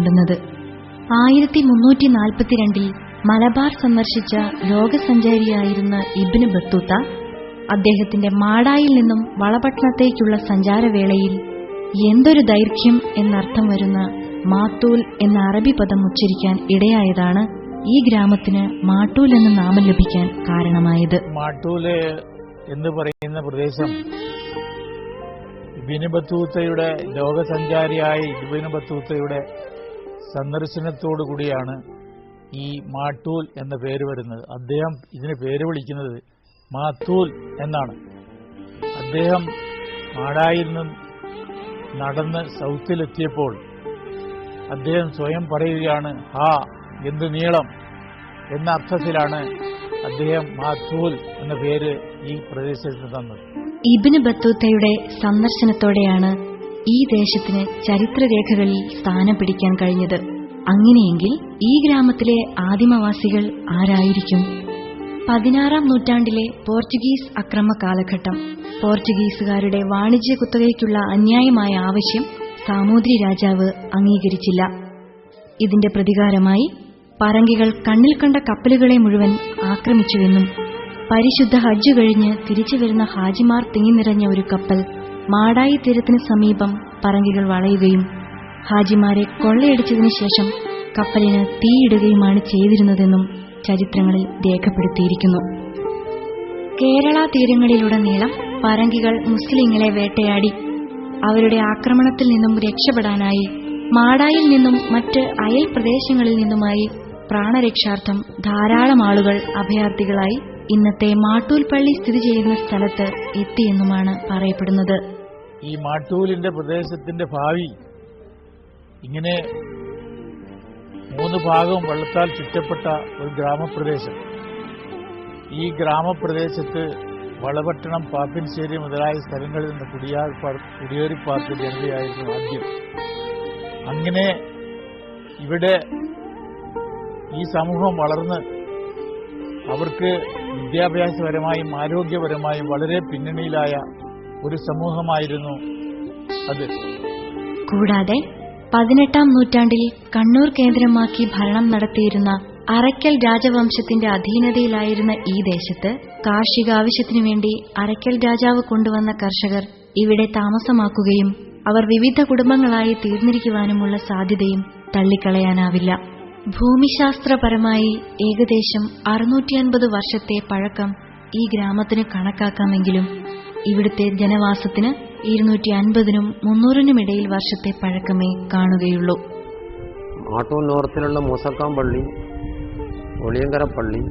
തോണ്ടുന്നത്. 1342 മലബാർ സന്ദർശിച്ച ലോകസഞ്ചാരിയായിരുന്ന ഇബ്നു ബത്തൂത്ത അദ്ദേഹത്തിന്റെ മാടായിൽ നിന്നും വളപട്ടണത്തേക്കുള്ള സഞ്ചാരവേളയിൽ എന്തൊരു ദൈർഘ്യം എന്നർത്ഥം വരുന്ന മാത്തൂൽ എന്ന അറബി പദം ഉച്ചരിക്കാൻ ഇടയായതാണ് ഈ ഗ്രാമത്തിന് മാട്ടൂൽ എന്ന നാമം ലഭിക്കാൻ കാരണമായത്. മാട്ടൂല് എന്ന് പറയുന്ന പ്രദേശം ഇബ്നു ബത്തൂത്തയുടെ ലോകസഞ്ചാരിയായ ഇബ്നു ബത്തൂത്തയുടെ സന്ദർശനത്തോടുകൂടിയാണ് ഈ മാട്ടൂൽ എന്ന പേര് വരുന്നത്. അദ്ദേഹം ഇതിന് പേര് വിളിക്കുന്നത് മാത്തൂൽ എന്നാണ്. അദ്ദേഹം മാടായിൽ നിന്നും നടന്ന് സൗത്തിലെത്തിയപ്പോൾ അദ്ദേഹം സ്വയം പറയുകയാണ്, ഹാ എന്ത് നീളം എന്ന അർത്ഥത്തിലാണ് അദ്ദേഹം മാത്തൂൽ എന്ന പേര് ഈ പ്രദേശത്തിന് തന്നത്. ഇബ്നു ബത്തൂത്തയുടെ സന്ദർശനത്തോടെയാണ് ഈ ദേശത്തിന് ചരിത്രരേഖകളിൽ സ്ഥാനം പിടിക്കാൻ കഴിഞ്ഞത്. അങ്ങനെയെങ്കിൽ ഈ ഗ്രാമത്തിലെ ആദിമവാസികൾ ആരായിരിക്കും? 16-ാം നൂറ്റാണ്ടിലെ പോർച്ചുഗീസ് അക്രമ കാലഘട്ടം. പോർച്ചുഗീസുകാരുടെ വാണിജ്യ കുത്തകയ്ക്കുള്ള അന്യായമായ ആവശ്യം സാമൂതിരി രാജാവ് അംഗീകരിച്ചില്ല. ഇതിന്റെ പ്രതികാരമായി പറങ്കികൾ കണ്ണിൽ കണ്ട കപ്പലുകളെ മുഴുവൻ ആക്രമിച്ചുവെന്നും പരിശുദ്ധ ഹജ്ജ് കഴിഞ്ഞ് തിരിച്ചുവരുന്ന ഹാജിമാർ തിങ്ങിനിറഞ്ഞ ഒരു കപ്പൽ മാടായി തീരത്തിന് സമീപം പറങ്കികൾ വളയുകയും ഹാജിമാരെ കൊള്ളയടിച്ചതിനു ശേഷം കപ്പലിന് തീയിടുകയുമാണ് ചെയ്തിരുന്നതെന്നും ചരിത്രങ്ങളിൽ രേഖപ്പെടുത്തിയിരിക്കുന്നു. കേരള തീരങ്ങളിലുടനീളം പറങ്കികൾ മുസ്ലിങ്ങളെ വേട്ടയാടി. അവരുടെ ആക്രമണത്തിൽ നിന്നും രക്ഷപ്പെടാനായി മാടായിൽ നിന്നും മറ്റ് അയൽ പ്രദേശങ്ങളിൽ നിന്നുമായി പ്രാണരക്ഷാർത്ഥം ധാരാളം ആളുകൾ അഭയാർത്ഥികളായി ഇന്നത്തെ മാട്ടൂൽ പള്ളി സ്ഥിതി ചെയ്യുന്ന സ്ഥലത്ത് എത്തിയെന്നുമാണ് പറയപ്പെടുന്നത്. ഈ മാട്ടൂലിന്റെ പ്രദേശത്തിന്റെ ഭാവി ഇങ്ങനെ 3 ഭാഗവും വെള്ളത്താൽ ചുറ്റപ്പെട്ട ഒരു ഗ്രാമപ്രദേശം. ഈ ഗ്രാമപ്രദേശത്ത് വളപട്ടണം, പാപ്പിൻശ്ശേരി മുതലായ സ്ഥലങ്ങളിൽ നിന്ന് കുടിയേറിപ്പാർത്ത ജനതയായിരുന്നു ആദ്യം. അങ്ങനെ ഇവിടെ ഈ സമൂഹം വളർന്ന് അവർക്ക് വിദ്യാഭ്യാസപരമായും ആരോഗ്യപരമായും വളരെ പിന്നണിയിലായ ഒരു സമൂഹമായിരുന്നു അത്. കൂടാതെ 18-ാം നൂറ്റാണ്ടിൽ കണ്ണൂർ കേന്ദ്രമാക്കി ഭരണം നടത്തിയിരുന്ന അറയ്ക്കൽ രാജവംശത്തിന്റെ അധീനതയിലായിരുന്ന ഈ ദേശത്ത് കാർഷിക ആവശ്യത്തിനുവേണ്ടി അറയ്ക്കൽ രാജാവ് കൊണ്ടുവന്ന കർഷകർ ഇവിടെ താമസമാക്കുകയും അവർ വിവിധ കുടുംബങ്ങളായി തീർന്നിരിക്കുവാനുമുള്ള സാധ്യതയും തള്ളിക്കളയാനാവില്ല. ഭൂമിശാസ്ത്രപരമായി ഏകദേശം 650 വർഷത്തെ പഴക്കം ഈ ഗ്രാമത്തിന് കണക്കാക്കാമെങ്കിലും ഇവിടുത്തെ ജനവാസത്തിന് 250-നും 300-നും ഇടയിൽ വർഷത്തെ പഴക്കമേ കാണുകയുള്ളൂ. മാട്ടൂൽ നോർത്തിലുള്ള മൂസക്കാം പള്ളി, ഒളിയങ്കര പള്ളി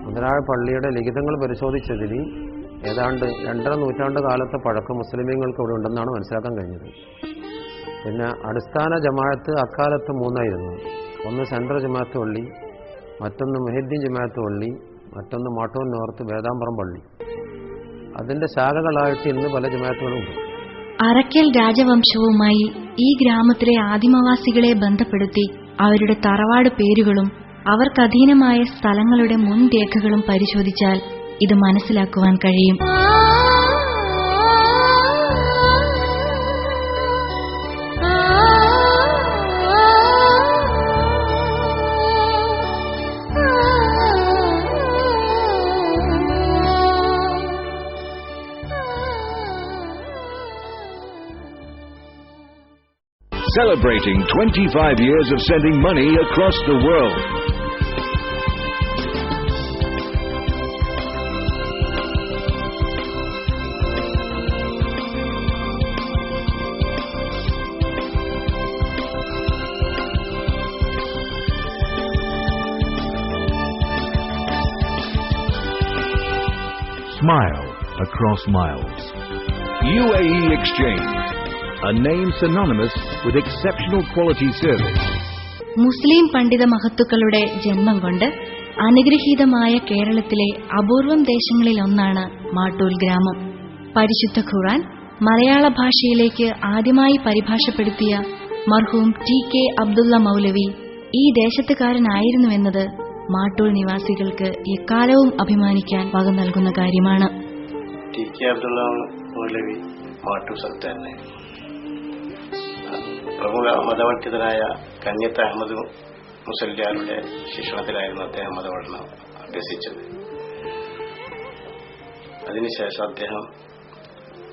മുതലായ പള്ളിയുടെ ലിഖിതങ്ങൾ പരിശോധിച്ചതിൽ ഏതാണ്ട് 2.5 നൂറ്റാണ്ട് കാലത്തെ പഴക്കം മുസ്ലിമീങ്ങൾക്ക് ഇവിടെ ഉണ്ടെന്നാണ് മനസ്സിലാക്കാൻ കഴിഞ്ഞത്. പിന്നെ അടിസ്ഥാന ജമാഅത്ത് അക്കാലത്ത് 3ആയിരുന്നു. ഒന്ന് സെൻട്രൽ ജമാഅത്ത് പള്ളി, മറ്റൊന്ന് മുഹിദ്ദീൻ ജമാഅത്ത് പള്ളി, മറ്റൊന്ന് മാട്ടൂൽ നോർത്ത് വേദാമ്പറം പള്ളി. അതിന്റെ ശാഖകളായിട്ട് ഇന്ന് പല ജമാഅത്തുകളുണ്ട്. അറയ്ക്കൽ രാജവംശവുമായി ഈ ഗ്രാമത്തിലെ ആദിമവാസികളെ ബന്ധപ്പെടുത്തി അവരുടെ തറവാട് പേരുകളും അവർക്കധീനമായ സ്ഥലങ്ങളുടെ മുൻരേഖകളും പരിശോധിച്ചാൽ ഇത് മനസ്സിലാക്കുവാൻ കഴിയും. Celebrating 25 years of sending money across the world. Smile across miles. UAE Exchange. A name synonymous with exceptional quality service. മുസ്ലിം പണ്ഡിത മഹത്തുക്കളുടെ ജന്മം കൊണ്ട് അനുഗ്രഹീതമായ കേരളത്തിലെ അപൂർവം ദേശങ്ങളിലൊന്നാണ് മാട്ടൂൽ ഗ്രാമം. പരിശുദ്ധ ഖുർആൻ മലയാള ഭാഷയിലേക്ക് ആദ്യമായി പരിഭാഷപ്പെടുത്തിയ മർഹൂം TK അബ്ദുള്ള മൗലവി ഈ ദേശത്തുകാരനായിരുന്നുവെന്നത് മാട്ടൂൽ നിവാസികൾക്ക് എക്കാലവും അഭിമാനിക്കാൻ വക നൽകുന്ന കാര്യമാണ്. TK അബ്ദുള്ള മൗലവി മാട്ടൂൽ സുൽത്താനെ പ്രമുഖ മതപണ്ഡിതനായ കന്യത്ത് അഹമ്മദ് മുസല്യാരുടെ ശിക്ഷണത്തിലായിരുന്നു അദ്ദേഹം മതപഠനം അഭ്യസിച്ചത്. അതിനുശേഷം അദ്ദേഹം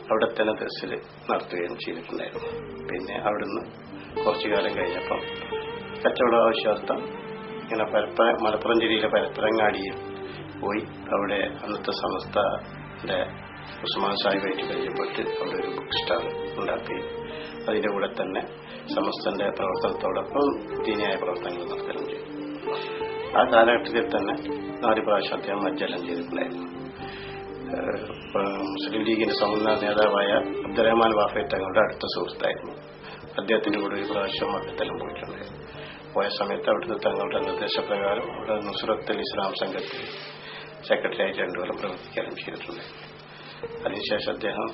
അവിടെ തന്നെ ദർസിൽ നടത്തുകയും ചെയ്തിട്ടുണ്ടായിരുന്നു. പിന്നെ അവിടുന്ന് കുറച്ചു കാലം കഴിഞ്ഞപ്പം കച്ചവട ആവശ്യാർത്ഥം ഇങ്ങനെ മലപ്പുറം ജില്ലയിലെ പരപ്പരങ്ങാടിയിൽ പോയി അവിടെ അന്നത്തെ സമസ്തന്റെ ഉസ്മാൻ സാഹിബായിട്ട് പരിചയപ്പെട്ട് അവിടെ ഒരു ബുക്ക് സ്റ്റാൾ ഉണ്ടാക്കുകയും അതിന്റെ കൂടെ തന്നെ സമസ്തന്റെ പ്രവർത്തനത്തോടൊപ്പം ദീനിയായ പ്രവർത്തനങ്ങൾ നടത്തുകയും ചെയ്തു. ആ കാലഘട്ടത്തിൽ തന്നെ 4 പ്രാവശ്യം അദ്ദേഹം മജ്ജലം ചെയ്തിട്ടുണ്ടായിരുന്നു. മുസ്ലിം ലീഗിന്റെ സമുന്നത നേതാവായ അബ്ദുറഹ്മാൻ വാഫി തങ്ങളുടെ അടുത്ത സുഹൃത്തായിരുന്നു. അദ്ദേഹത്തിന്റെ കൂടെ ഒരു പ്രാവശ്യം മക്കത്തെല്ലാം പോയിട്ടുണ്ടായിരുന്നു. പോയ സമയത്ത് അവിടുത്തെ തങ്ങളുടെ നിർദ്ദേശപ്രകാരം അവിടെ നുസ്രത്തുൽ ഇസ്ലാം സംഘത്തിൽ സെക്രട്ടറി ആയിട്ട് 2 കൊല്ലം പ്രവർത്തിക്കാനും ചെയ്തിട്ടുണ്ടായിരുന്നു. അതിനുശേഷം അദ്ദേഹം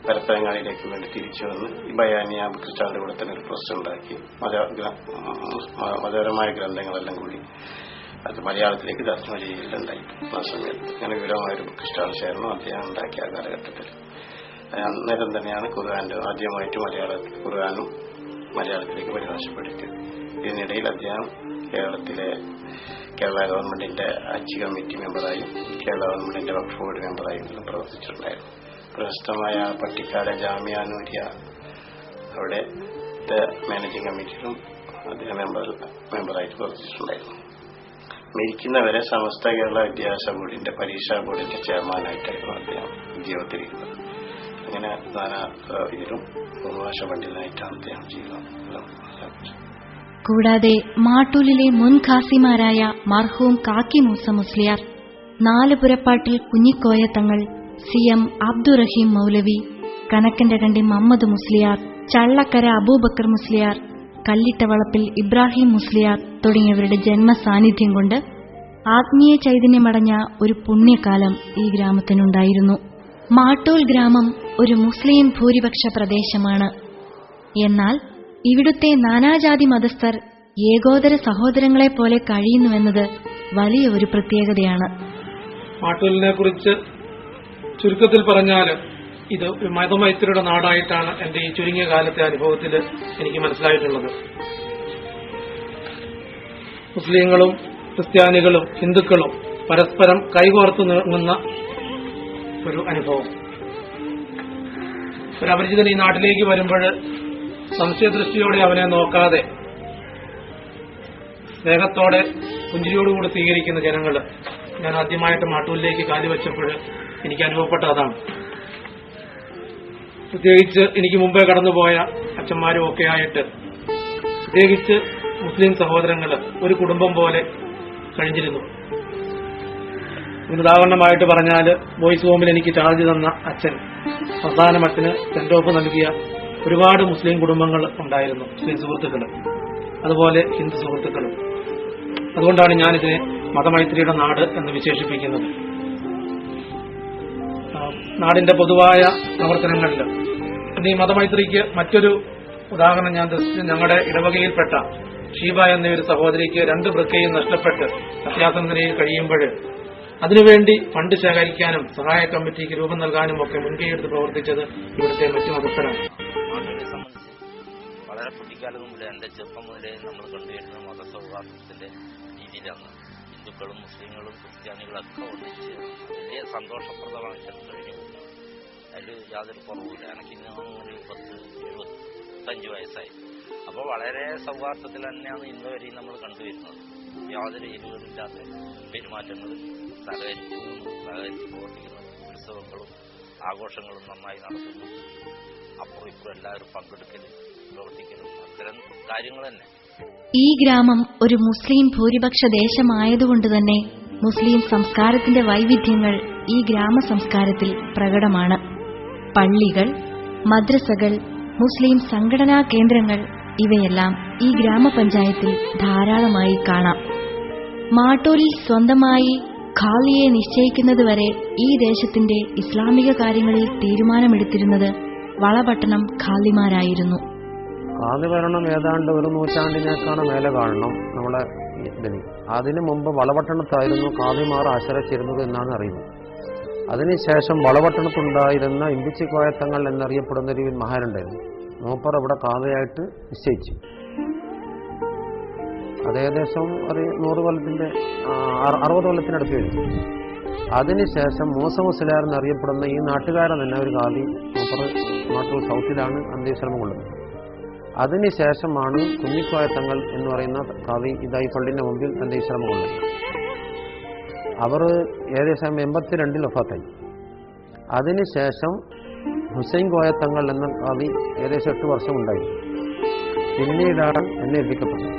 പരപ്പരങ്ങാടിയിലേക്ക് വേണ്ടി തിരിച്ചു വന്ന് ഈ ബയാനിയ ബുക്ക് സ്റ്റാളിന്റെ കൂടെ തന്നെ ഒരു പ്രസ് ഉണ്ടാക്കി മതപരമായ ഗ്രന്ഥങ്ങളെല്ലാം കൂടി അത് മലയാളത്തിലേക്ക് തർജ്ജമ ചെയ്യലുണ്ടായി. ആ സമയത്ത് അങ്ങനെ വിവരമായൊരു ബുക്ക് സ്റ്റാൾ ചേർന്നു അദ്ദേഹം ഉണ്ടാക്കിയ ആ കാലഘട്ടത്തിൽ. അന്നേരം തന്നെയാണ് ആദ്യമായിട്ട് ഖുർആനും മലയാളത്തിലേക്ക് പരിഭാഷപ്പെടുത്തിയത്. ഇതിനിടയിൽ അദ്ദേഹം കേരള ഗവൺമെന്റിന്റെ ഹജ്ജ് കമ്മിറ്റി മെമ്പറായും കേരള ഗവൺമെന്റിന്റെ വഖഫ് ബോർഡ് മെമ്പറായും പ്രവർത്തിച്ചിട്ടുണ്ടായിരുന്നു. പ്രശസ്തമായ പട്ടിക്കാട് ജാമിയ നൂരിയ അവിടെ മാനേജിംഗ് കമ്മിറ്റിയിലും അദ്ദേഹം മെമ്പറായിട്ട് പ്രവർത്തിച്ചിട്ടുണ്ടായിരുന്നു. മരിക്കുന്നവരെ സമസ്ത കേരള വിദ്യാഭ്യാസ ബോർഡിന്റെ പരീക്ഷാ ബോർഡിന്റെ ചെയർമാനായിട്ടായിരുന്നു അദ്ദേഹം ഉദ്യോഗത്തിലിരുന്നത്. അങ്ങനെ നാനാ ഇതിലും ബഹുഭാഷ പണ്ഡിതനായിട്ടാണ് അദ്ദേഹം ചെയ്യുന്നത്. കൂടാതെ മാട്ടൂലിലെ മുൻ ഖാസിമാരായ മർഹൂം കാക്കി മൂസ മുസ്ലിയാർ, നാലുപുരപ്പാട്ടിൽ കുഞ്ഞിക്കോയ തങ്ങൾ, CM അബ്ദുറഹീം മൗലവി, കനക്കന്റെ കണ്ടി മുഹമ്മദ് മുസ്ലിയാർ, ചള്ളക്കര അബൂബക്കർ മുസ്ലിയാർ, കല്ലിട്ടവളപ്പിൽ ഇബ്രാഹിം മുസ്ലിയാർ തുടങ്ങിയവരുടെ ജന്മസാന്നിധ്യം കൊണ്ട് ആത്മീയ ചൈതന്യമടഞ്ഞ ഒരു പുണ്യകാലം ഈ ഗ്രാമത്തിനുണ്ടായിരുന്നു. മാട്ടൂൽ ഗ്രാമം ഒരു മുസ്ലിം ഭൂരിപക്ഷ പ്രദേശമാണ്. എന്നാൽ ഇവിടുത്തെ നാനാജാതി മതസ്ഥർ ഏകോദര സഹോദരങ്ങളെപ്പോലെ കഴിയുന്നുവെന്നത് വലിയ ഒരു പ്രത്യേകതയാണ്. മാട്ടൂലിനെ കുറിച്ച് ചുരുക്കത്തിൽ പറഞ്ഞാൽ ഇത് മതമൈത്രിയുടെ നാടായിട്ടാണ് എന്റെ ഈ ചുരുങ്ങിയ കാലത്തെ അനുഭവത്തിൽ എനിക്ക് മനസ്സിലായിട്ടുള്ളത്. മുസ്ലിങ്ങളും ക്രിസ്ത്യാനികളും ഹിന്ദുക്കളും പരസ്പരം കൈകോർത്ത് നീങ്ങുന്ന ഒരു അനുഭവം. ഒരു അപരിചിതൻ ഈ നാട്ടിലേക്ക് വരുമ്പോൾ സംശയദൃഷ്ടിയോടെ അവനെ നോക്കാതെ സ്നേഹത്തോടെ പുഞ്ചിരിയോടുകൂടി സ്വീകരിക്കുന്ന ജനങ്ങൾ ഞാൻ ആദ്യമായിട്ട് മാട്ടൂലിലേക്ക് കാലുവെച്ചപ്പോൾ എനിക്ക് അനുഭവപ്പെട്ട അതാണ്. പ്രത്യേകിച്ച് എനിക്ക് മുമ്പേ കടന്നുപോയ അച്ഛന്മാരും ഒക്കെ ആയിട്ട്, പ്രത്യേകിച്ച് മുസ്ലിം സഹോദരങ്ങൾ ഒരു കുടുംബം പോലെ കഴിഞ്ഞിരുന്നു. ഉദാഹരണമായിട്ട് പറഞ്ഞാൽ ബോയ്സ് ഹോമിൽ എനിക്ക് ചാർജ് തന്ന അച്ഛൻ അവസാനം അച്ഛന് സെന്റ് ഓഫ് നൽകിയ ഒരുപാട് മുസ്ലിം കുടുംബങ്ങൾ ഉണ്ടായിരുന്നു, മുസ്ലിം സുഹൃത്തുക്കൾ, അതുപോലെ ഹിന്ദു സുഹൃത്തുക്കളും. അതുകൊണ്ടാണ് ഞാനിതിനെ മതമൈത്രിയുടെ നാട് എന്ന് വിശേഷിപ്പിക്കുന്നത്. നാടിന്റെ പൊതുവായ പ്രവർത്തനങ്ങളിൽ ഈ മതമൈത്രിക്ക് മറ്റൊരു ഉദാഹരണം ഞാൻ ഞങ്ങളുടെ ഇടവകയിൽപ്പെട്ട ഷീബ എന്ന ഒരു സഹോദരിക്ക് 2 വൃക്കയും നഷ്ടപ്പെട്ട് അത്യാസന്നതയിൽ കഴിയുമ്പോൾ അതിനുവേണ്ടി ഫണ്ട് ശേഖരിക്കാനും സഹായ കമ്മിറ്റിക്ക് രൂപം നൽകാനും ഒക്കെ മുൻകൈയെടുത്ത് പ്രവർത്തിച്ചത് ഇവിടുത്തെ മറ്റു മതസ്ഥരാണ്. വളരെ കുട്ടിക്കാലം മുതലേ എന്റെ ചെറുപ്പം മുതലേ നമ്മൾ കണ്ടുവരുന്ന മതസൗഹാർദ്ദത്തിന്റെ രീതിയിലാണ്. ഹിന്ദുക്കളും മുസ്ലിങ്ങളും ക്രിസ്ത്യാനികളൊക്കെ ഒന്നിച്ച് വലിയ സന്തോഷപ്രദമാണ് കഴിഞ്ഞു പോകുന്നത്. അതിൽ യാതൊരു കുറവുമില്ല. എനിക്കിന്ന് ഒരു 75 വയസ്സായി. അപ്പോൾ വളരെ സൗഹാർദ്ദത്തിൽ തന്നെയാണ് ഇന്ന് വരെയും നമ്മൾ കണ്ടുവരുന്നത്. യാതൊരു എരിവുകളില്ലാത്ത പെരുമാറ്റങ്ങൾ, സഹകരിച്ച് പ്രവർത്തിക്കുന്നു. ഉത്സവങ്ങളും ആഘോഷങ്ങളും നന്നായി നടത്തുന്നു. അപ്പുറം ഇപ്പുറം എല്ലാവരും പങ്കെടുക്കലും പ്രവർത്തിക്കലും അത്തരം കാര്യങ്ങൾ തന്നെ. ഈ ഗ്രാമം ഒരു മുസ്ലിം ഭൂരിപക്ഷ ദേശമായതുകൊണ്ട് തന്നെ മുസ്ലിം സംസ്കാരത്തിന്റെ വൈവിധ്യങ്ങൾ ഈ ഗ്രാമ സംസ്കാരത്തിൽ പ്രകടമാണ്. പള്ളികൾ, മദ്രസകൾ, മുസ്ലിം സംഘടനാ കേന്ദ്രങ്ങൾ ഇവയെല്ലാം ഈ ഗ്രാമപഞ്ചായത്തിൽ ധാരാളമായി കാണാം. മാട്ടൂലിൽ സ്വന്തമായി ഖാലിയെ നിശ്ചയിക്കുന്നതുവരെ ഈ ദേശത്തിന്റെ ഇസ്ലാമിക കാര്യങ്ങളിൽ തീരുമാനമെടുത്തിരുന്നത് വളപട്ടണം ഖാലിമാരായിരുന്നു. ഖാദി ഭരണം ഏതാണ്ട് 1 നൂറ്റാണ്ടിനേക്കാണ് മേലെ കാണണം നമ്മളെ ഇതിന്. അതിനു മുമ്പ് വളപട്ടണത്തായിരുന്നു ഖാദിമാർ ആശ്രയിച്ചിരുന്നത് എന്നാണ് അറിയുന്നത്. അതിനുശേഷം വളപട്ടണത്തുണ്ടായിരുന്ന ഇമ്പിച്ചിക്കോയത്തങ്ങൾ എന്നറിയപ്പെടുന്ന ഒരു മഹാനുണ്ടായിരുന്നു. മൂപ്പർ ഇവിടെ കാതയായിട്ട് നിശ്ചയിച്ചു. അത് ഏകദേശം ഒരു 100 കൊല്ലത്തിന്റെ 60 കൊല്ലത്തിനടുത്ത് വരും. അതിനുശേഷം മൂസ മുസ്ലിയാർ എന്നറിയപ്പെടുന്ന ഈ നാട്ടുകാരൻ തന്നെ ഒരു കാതി മൂപ്പർ നാട്ടൂർ സൗത്തിലാണ് അന്ത്യവിശ്രമം കൊള്ളുന്നത്. അതിനുശേഷമാണ് കുഞ്ഞിക്കോയ തങ്ങൾ എന്ന് പറയുന്ന കാതി ഇതായി പള്ളിന്റെ മുമ്പിൽ അന്ത്യവിശ്രമം കൊള്ളുന്നത്. അവർ ഏകദേശം 82 വഫാത്തായി. അതിനുശേഷം ഹുസൈൻ കോയത്തങ്ങൾ എന്ന കാതി ഏകദേശം 8 വർഷം ഉണ്ടായി. പിന്നീടാണ് എന്നെ ഏൽപ്പിക്കപ്പെട്ടത്.